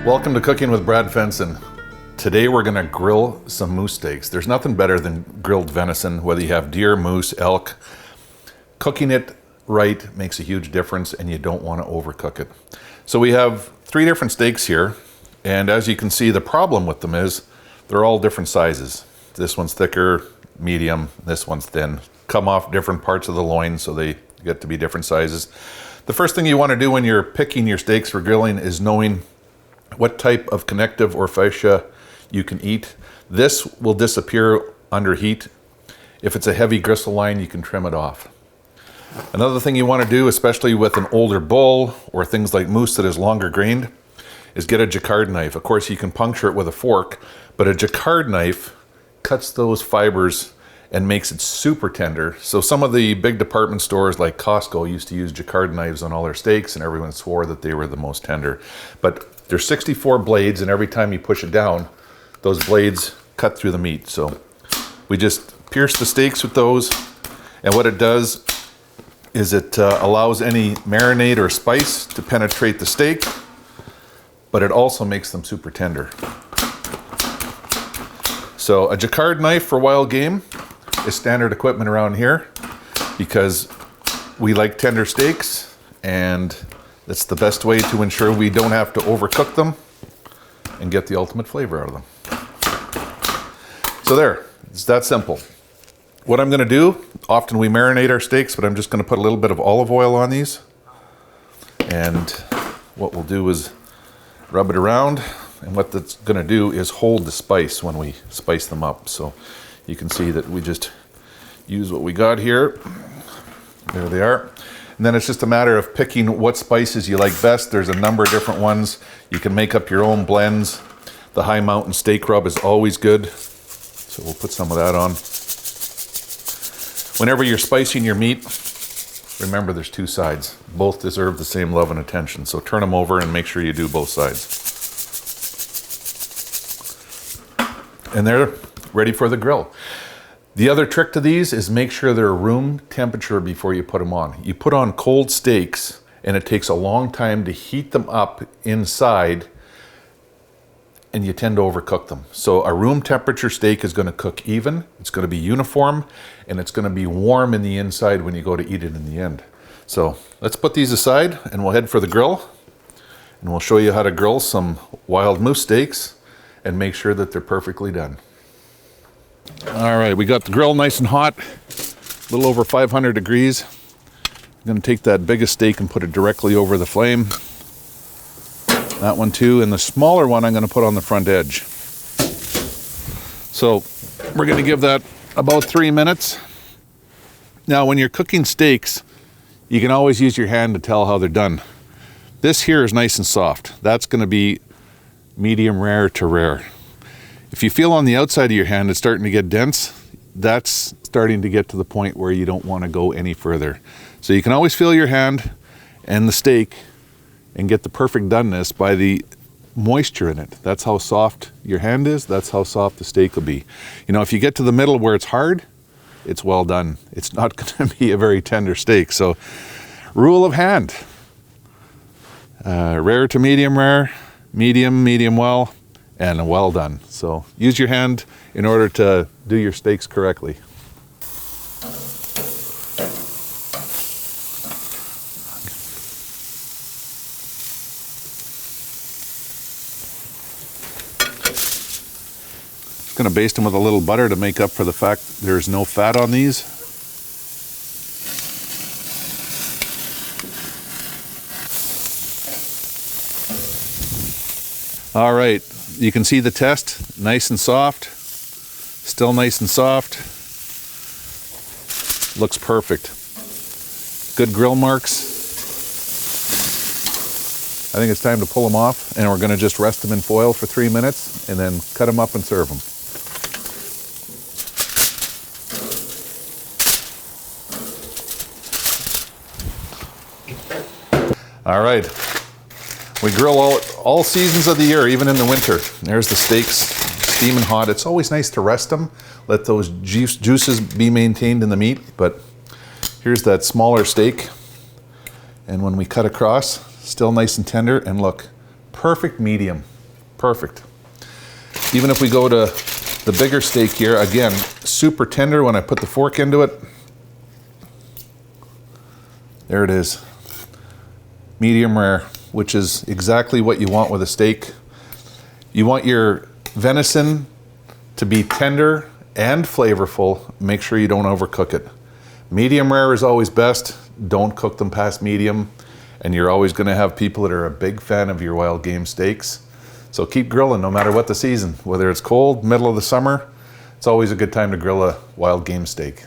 Welcome to Cooking with Brad Venison. Today we're going to grill some moose steaks. There's nothing better than grilled venison, whether you have deer, moose, elk. Cooking it right makes a huge difference and you don't want to overcook it. So we have 3 different steaks here, and as you can see, the problem with them is they're all different sizes. This one's thicker, medium, this one's thin. Come off different parts of the loin, so they get to be different sizes. The first thing you want to do when you're picking your steaks for grilling is knowing what type of connective or fascia you can eat. This will disappear under heat. If it's a heavy gristle line, you can trim it off. Another thing you want to do, especially with an older bull or things like moose that is longer grained, is get a jacquard knife. Of course, you can puncture it with a fork, but a jacquard knife cuts those fibers and makes it super tender. So some of the big department stores like Costco used to use jacquard knives on all their steaks, and everyone swore that they were the most tender. But there's 64 blades, and every time you push it down, those blades cut through the meat. So we just pierce the steaks with those, and what it does is it allows any marinade or spice to penetrate the steak, but it also makes them super tender. So a jacquard knife for wild game is standard equipment around here because we like tender steaks, and that's the best way to ensure we don't have to overcook them and get the ultimate flavor out of them. So there, it's that simple. What I'm gonna do, often we marinate our steaks, but I'm just gonna put a little bit of olive oil on these. And what we'll do is rub it around, and what that's gonna do is hold the spice when we spice them up. So you can see that we just use what we got here. There they are. And then it's just a matter of picking what spices you like best. There's a number of different ones. You can make up your own blends. The High Mountain steak rub is always good. So we'll put some of that on. Whenever you're spicing your meat, remember there's 2 sides. Both deserve the same love and attention. So turn them over and make sure you do both sides. And they're ready for the grill. The other trick to these is make sure they're room temperature before you put them on. You put on cold steaks and it takes a long time to heat them up inside, and you tend to overcook them. So a room temperature steak is going to cook even, it's going to be uniform, and it's going to be warm in the inside when you go to eat it in the end. So let's put these aside and we'll head for the grill, and we'll show you how to grill some wild moose steaks and make sure that they're perfectly done. All right, we got the grill nice and hot, a little over 500 degrees. I'm going to take that biggest steak and put it directly over the flame. That one too, and the smaller one I'm going to put on the front edge. So we're going to give that about 3 minutes. Now when you're cooking steaks, you can always use your hand to tell how they're done. This here is nice and soft. That's going to be medium rare to rare. If you feel on the outside of your hand it's starting to get dense, that's starting to get to the point where you don't want to go any further. So you can always feel your hand and the steak and get the perfect doneness by the moisture in it. That's how soft your hand is, that's how soft the steak will be. You know, if you get to the middle where it's hard, it's well done. It's not going to be a very tender steak. So rule of hand, rare to medium rare, medium, medium well, and well done. So use your hand in order to do your steaks correctly. Just going to baste them with a little butter to make up for the fact there's no fat on these. All right. You can see the test, nice and soft, still nice and soft, looks perfect. Good grill marks. I think it's time to pull them off, and we're going to just rest them in foil for 3 minutes and then cut them up and serve them. All right. We grill all seasons of the year, even in the winter. There's the steaks, steaming hot. It's always nice to rest them, let those juices be maintained in the meat. But here's that smaller steak. And when we cut across, still nice and tender, and look, perfect medium. Perfect. Even if we go to the bigger steak here, again, super tender when I put the fork into it. There it is. Medium rare, which is exactly what you want with a steak. You want your venison to be tender and flavorful. Make sure you don't overcook it. Medium rare is always best. Don't cook them past medium. And you're always going to have people that are a big fan of your wild game steaks. So keep grilling no matter what the season. Whether it's cold, middle of the summer, it's always a good time to grill a wild game steak.